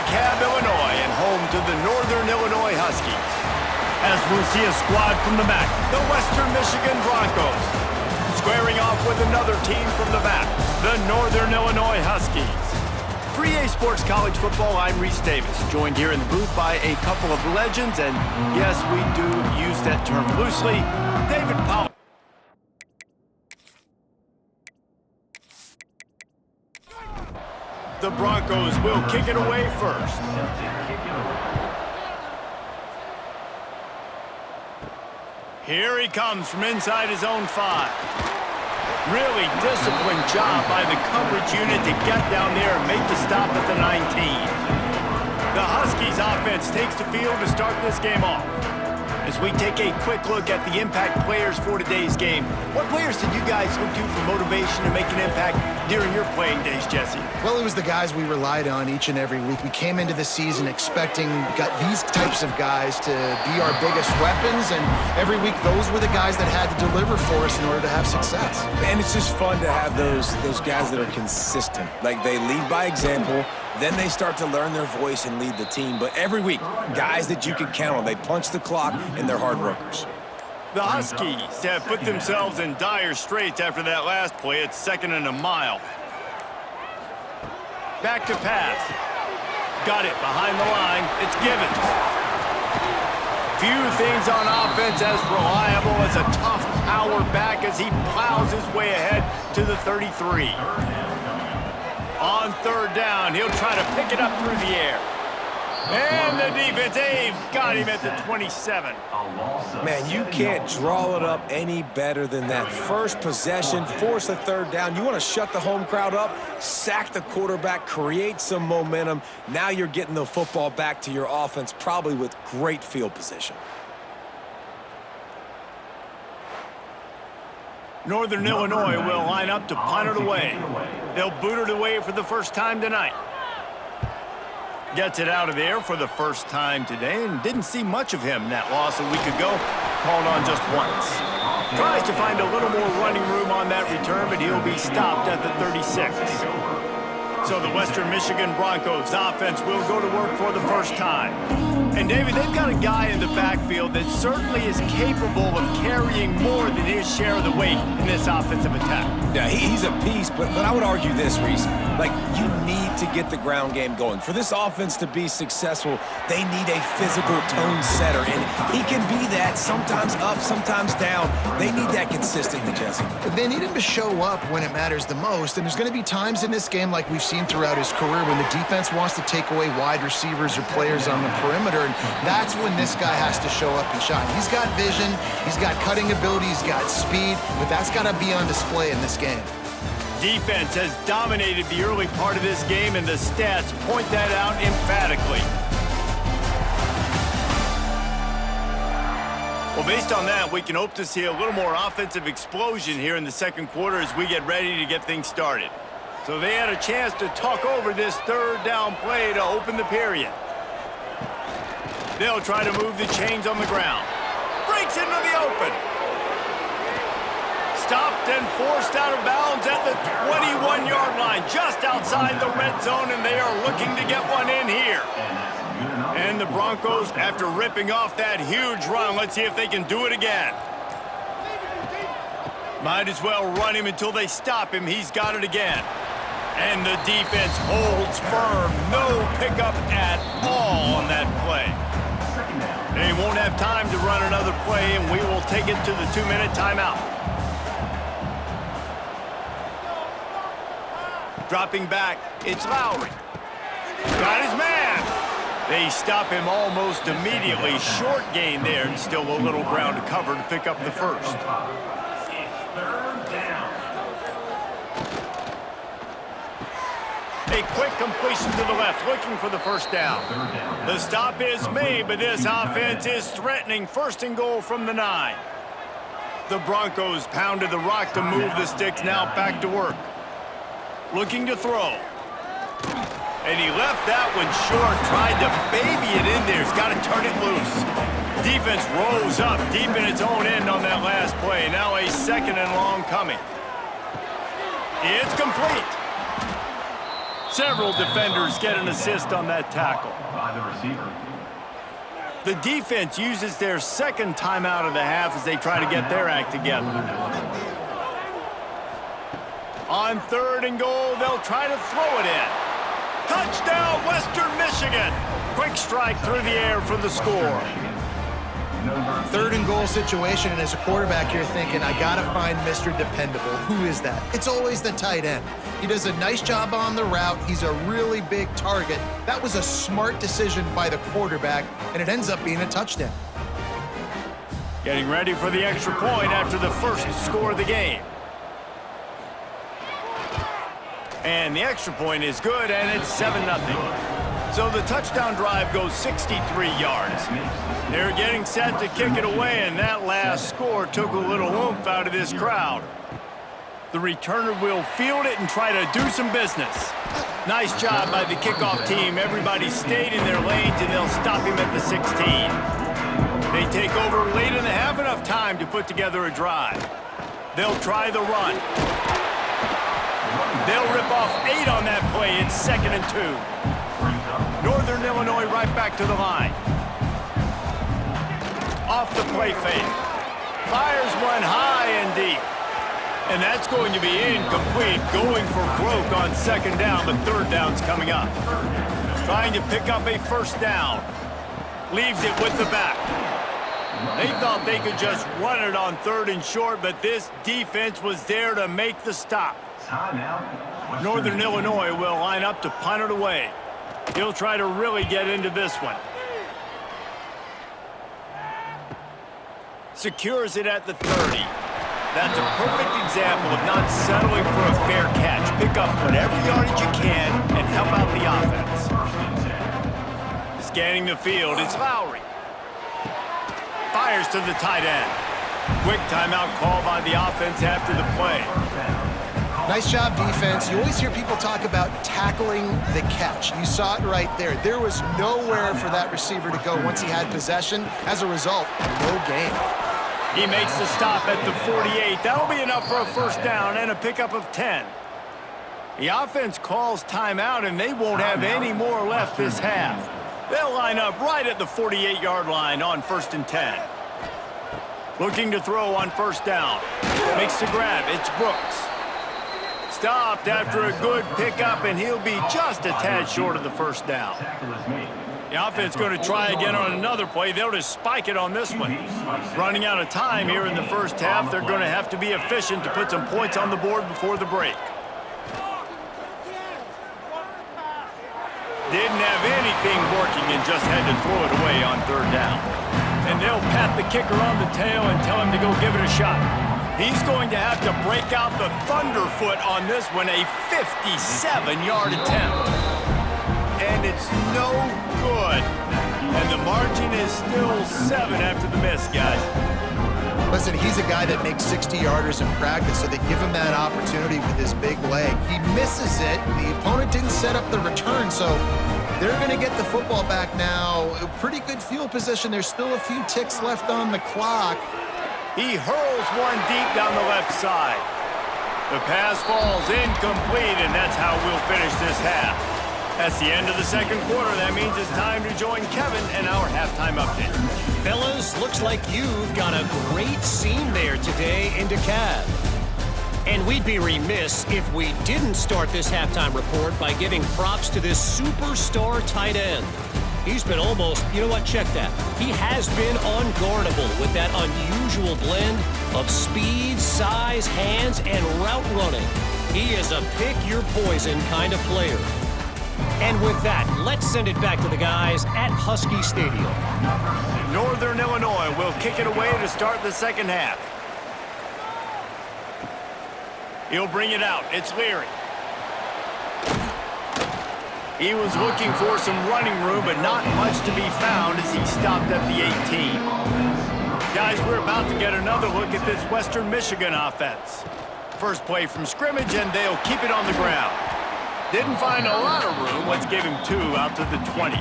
DeKalb, Illinois, and home to the Northern Illinois Huskies. As we'll see a squad from the back, the Western Michigan Broncos. Squaring off with another team from the back, the Northern Illinois Huskies. For EA Sports College Football, I'm Reese Davis, joined here in the booth by a couple of legends, and yes, we do use that term loosely, David Powell. The Broncos will kick it away first. Here he comes from inside his own 5. Really disciplined job by the coverage unit to get down there and make the stop at the 19. The Huskies offense takes the field to start this game off. As we take a quick look at the impact players for today's game, what players did you guys look to for motivation to make an impact during your playing days, Jesse? Well, it was the guys we relied on each and every week. We came into the season expecting these types of guys to be our biggest weapons, and every week those were the guys that had to deliver for us in order to have success. And it's just fun to have those guys that are consistent. Like, they lead by example, then they start to learn their voice and lead the team. But every week, guys that you can count on. They punch the clock, and they're hard workers. The Huskies have put themselves in dire straits after that last play. It's 2nd and a mile. Back to pass. Got it behind the line. It's Givens. Few things on offense as reliable as a tough power back as he plows his way ahead to the 33. On 3rd down, he'll try to pick it up through the air. And the defense, they've got him at the 27. Man, you can't draw it up any better than that. First possession, force a 3rd down. You want to shut the home crowd up, sack the quarterback, create some momentum. Now you're getting the football back to your offense, probably with great field position. Northern Illinois will line up to punt it away. They'll boot it away for the first time tonight. Gets it out of there for the first time today and didn't see much of him in that loss a week ago. Called on just once. Tries to find a little more running room on that return, but he'll be stopped at the 36. So the Western Michigan Broncos offense will go to work for the first time. And David, they've got a guy in the backfield that certainly is capable of carrying more than his share of the weight in this offensive attack. Yeah, he's a piece, but I would argue this, Reese. Like, you need to get the ground game going. For this offense to be successful, they need a physical tone setter, and he can be that, sometimes up, sometimes down. They need that consistently, Jesse. They need him to show up when it matters the most, and there's going to be times in this game like we've seen throughout his career when the defense wants to take away wide receivers or players on the perimeter, and that's when this guy has to show up and shine. He's got vision, he's got cutting ability, he's got speed, but that's got to be on display in this game. Defense has dominated the early part of this game, and the stats point that out emphatically. Well, based on that, we can hope to see a little more offensive explosion here in the second quarter as we get ready to get things started. So they had a chance to talk over this 3rd down play to open the period. They'll try to move the chains on the ground. Breaks into the open. Stopped and forced out of bounds at the 21-yard line, just outside the red zone, and they are looking to get one in here. And the Broncos, after ripping off that huge run, let's see if they can do it again. Might as well run him until they stop him. He's got it again. And the defense holds firm. No pickup at all on that play. They won't have time to run another play, and we will take it to the 2-minute timeout. Dropping back, it's Lowry. Got his man. They stop him almost immediately. Short gain there, and still a little ground to cover to pick up the first. A quick completion to the left, looking for the first down. The stop is made, but this offense is threatening. 1st and goal from the 9. The Broncos pounded the rock to move the sticks, now back to work. Looking to throw. And he left that one short, tried to baby it in there. He's got to turn it loose. Defense rose up deep in its own end on that last play. Now a 2nd and long coming. It's complete. Several defenders get an assist on that tackle. The defense uses their second timeout of the half as they try to get their act together. On 3rd and goal, they'll try to throw it in. Touchdown, Western Michigan! Quick strike through the air for the score. 3rd and goal situation, and as a quarterback, you're thinking, I gotta find Mr. Dependable. Who is that? It's always the tight end. He does a nice job on the route. He's a really big target. That was a smart decision by the quarterback, and it ends up being a touchdown. Getting ready for the extra point after the first score of the game. And the extra point is good, and it's 7-0. So the touchdown drive goes 63 yards. They're getting set to kick it away, and that last score took a little oomph out of this crowd. The returner will field it and try to do some business. Nice job by the kickoff team. Everybody stayed in their lanes, and they'll stop him at the 16. They take over late in the half, enough time to put together a drive. They'll try the run. They'll rip off 8 on that play. It's 2nd and 2. Northern Illinois right back to the line. Off the play fake. Fires one high and deep. And that's going to be incomplete. Going for broke on 2nd down, but 3rd down's coming up. Trying to pick up a 1st down. Leaves it with the back. They thought they could just run it on 3rd and short, but this defense was there to make the stop. Northern Illinois will line up to punt it away. He'll try to really get into this one. Secures it at the 30. That's a perfect example of not settling for a fair catch. Pick up whatever yardage you can and help out the offense. Scanning the field, it's Lowry. Fires to the tight end. Quick timeout call by the offense after the play. Nice job, defense. You always hear people talk about tackling the catch. You saw it right there. There was nowhere for that receiver to go once he had possession. As a result, no gain. He makes the stop at the 48. That'll be enough for a 1st down and a pickup of 10. The offense calls timeout, and they won't have any more left this half. They'll line up right at the 48-yard line on 1st and 10. Looking to throw on 1st down. Makes the grab. It's Brooks. Stopped after a good pickup, and he'll be just a tad short of the 1st down. The offense going to try again on another play. They'll just spike it on this one. Running out of time here in the 1st half. They're going to have to be efficient to put some points on the board before the break. Didn't have anything working and just had to throw it away on 3rd down. And they'll pat the kicker on the tail and tell him to go give it a shot. He's going to have to break out the thunderfoot on this one, a 57-yard attempt. And it's no good. And the margin is still 7 after the miss, guys. Listen, he's a guy that makes 60-yarders in practice, so they give him that opportunity with his big leg. He misses it. The opponent didn't set up the return, so they're going to get the football back now. A pretty good field position. There's still a few ticks left on the clock. He hurls one deep down the left side. The pass falls incomplete, and that's how we'll finish this half. That's the end of the 2nd quarter. That means it's time to join Kevin and our halftime update. Fellas, looks like you've got a great scene there today in DeKalb. And we'd be remiss if we didn't start this halftime report by giving props to this superstar tight end. He's been almost, you know what, check that. He has been unguardable with that unusual blend of speed, size, hands, and route running. He is a pick-your-poison kind of player. And with that, let's send it back to the guys at Husky Stadium. Northern Illinois will kick it away to start the 2nd half. He'll bring it out. It's Leary. He was looking for some running room, but not much to be found as he stopped at the 18. Guys, we're about to get another look at this Western Michigan offense. First play from scrimmage, and they'll keep it on the ground. Didn't find a lot of room. Let's give him 2 out to the 20.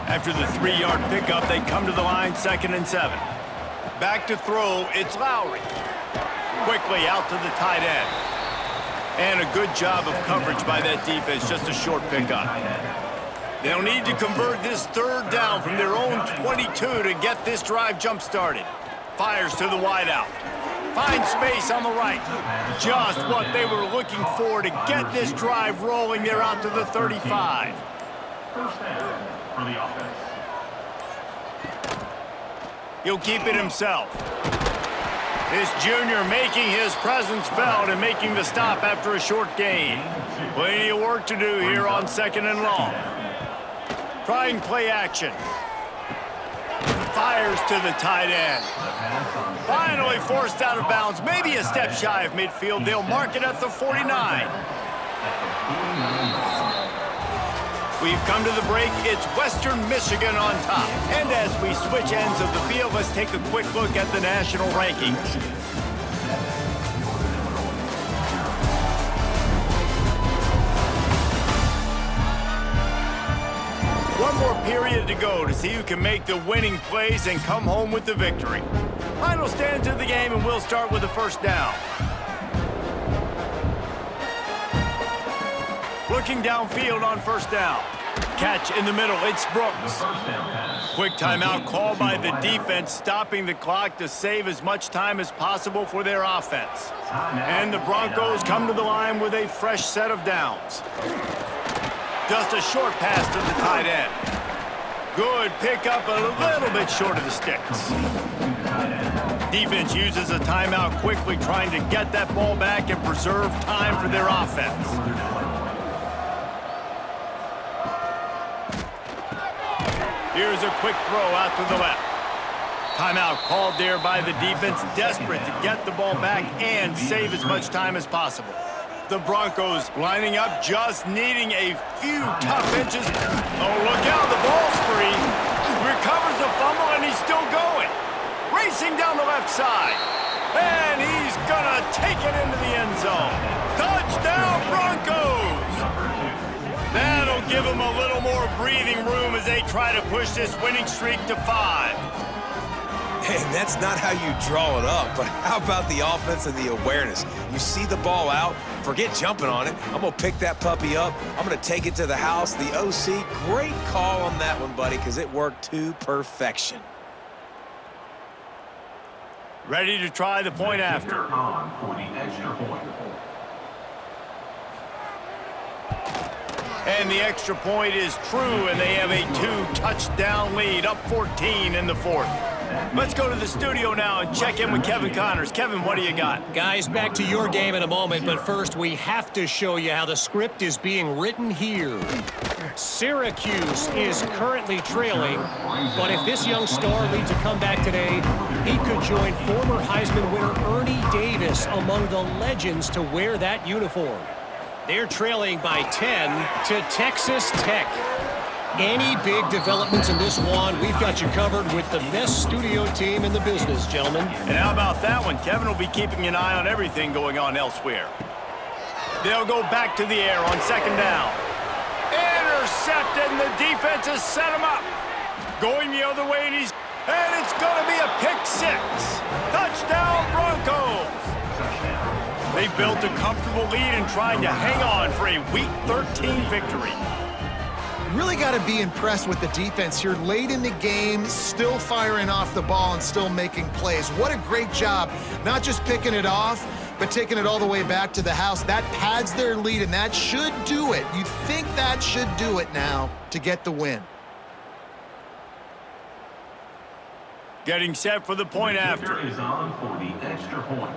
After the 3-yard pickup, they come to the line 2nd and 7. Back to throw, it's Lowry. Quickly out to the tight end. And a good job of coverage by that defense, just a short pickup. They'll need to convert this third down from their own 22 to get this drive jump-started. Fires to the wideout. Finds space on the right. Just what they were looking for to get this drive rolling. They're out to the 35. First down for the offense. He'll keep it himself. This junior making his presence felt and making the stop after a short gain. Plenty of work to do here on 2nd and long. Trying play action. Fires to the tight end. Finally forced out of bounds. Maybe a step shy of midfield. They'll mark it at the 49. We've come to the break. It's Western Michigan on top. And as we switch ends of the field, let's take a quick look at the national rankings. One more period to go to see who can make the winning plays and come home with the victory. Final stands of the game, and we'll start with the first down. Looking downfield on first down. Catch in the middle, it's Brooks. Quick timeout called by the defense, stopping the clock to save as much time as possible for their offense. And the Broncos come to the line with a fresh set of downs. Just a short pass to the tight end. Good pickup, a little bit short of the sticks. Defense uses a timeout quickly, trying to get that ball back and preserve time for their offense. Here's a quick throw out to the left. Timeout called there by the defense, desperate to get the ball back and save as much time as possible. The Broncos lining up, just needing a few tough inches. Oh, look out, the ball's free. Recovers the fumble, and he's still going. Racing down the left side. And he's gonna take it into the end zone. Touchdown, Broncos! That'll give them a little more breathing room as they try to push this winning streak to 5. And that's not how you draw it up, but how about the offense and the awareness? You see the ball out, forget jumping on it. I'm going to pick that puppy up. I'm going to take it to the house. The OC, great call on that one, buddy, because it worked to perfection. Ready to try the point after. For the extra point. And the extra point is true, and they have a 2-touchdown lead, up 14 in the 4th. Let's go to the studio now and check in with Kevin Connors. Kevin, what do you got? Guys, back to your game in a moment, but first we have to show you how the script is being written here. Syracuse is currently trailing, but if this young star leads a comeback today, he could join former Heisman winner Ernie Davis among the legends to wear that uniform. They're trailing by 10 to Texas Tech. Any big developments in this one, we've got you covered with the best studio team in the business, gentlemen. And how about that one? Kevin will be keeping an eye on everything going on elsewhere. They'll go back to the air on 2nd down. Intercepted, and the defense has set him up. Going the other way, and it's going to be a pick 6. Touchdown, Broncos! They built a comfortable lead and trying to hang on for a Week 13 victory. Really got to be impressed with the defense here. Late in the game, still firing off the ball and still making plays. What a great job, not just picking it off, but taking it all the way back to the house. That pads their lead, and that should do it. You think that should do it now to get the win. Getting set for the point after. Is on for the extra point.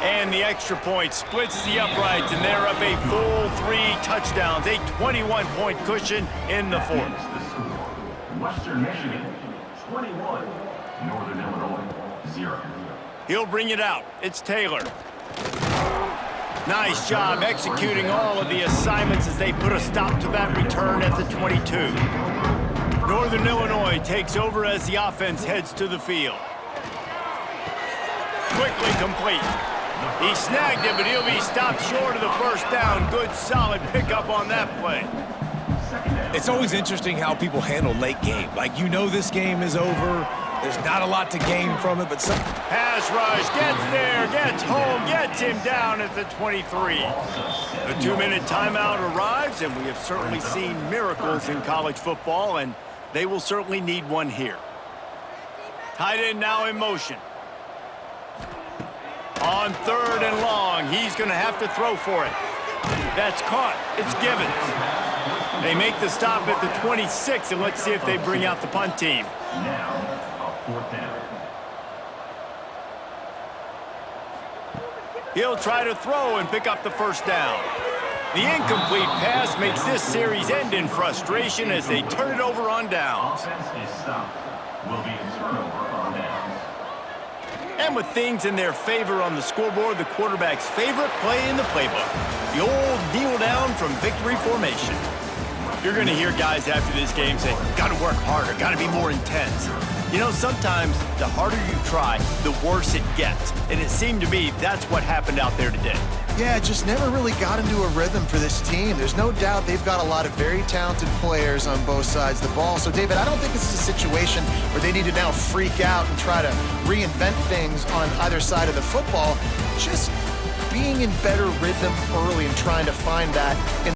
And the extra point splits the uprights, and they're up a full 3 touchdowns, a 21-point cushion in the 4th. Western Michigan, 21. Northern Illinois, 0. He'll bring it out. It's Taylor. Nice job executing all of the assignments as they put a stop to that return at the 22. Northern Illinois takes over as the offense heads to the field. Quickly complete. He snagged it, but he'll be stopped short of the first down. Good, solid pickup on that play. It's always interesting how people handle late game. Like, you know this game is over. There's not a lot to gain from it, but some... Pass rush, gets there, gets home, gets him down at the 23. The 2-minute timeout arrives, and we have certainly seen miracles in college football, and they will certainly need one here. Tight end now in motion. On 3rd and long, he's going to have to throw for it. That's caught. It's Givens. They make the stop at the 26, and let's see if they bring out the punt team. Now, a 4th down. He'll try to throw and pick up the first down. The incomplete pass makes this series end in frustration as they turn it over on downs. Offense is stopped. Will be a turnover on downs. And with things in their favor on the scoreboard, the quarterback's favorite play in the playbook, the old kneel down from victory formation. You're going to hear guys after this game say, got to work harder, got to be more intense. You know, sometimes the harder you try, the worse it gets. And it seemed to me that's what happened out there today. Yeah, it just never really got into a rhythm for this team. There's no doubt they've got a lot of very talented players on both sides of the ball. So, David, I don't think this is a situation where they need to now freak out and try to reinvent things on either side of the football. Just being in better rhythm early and trying to find that in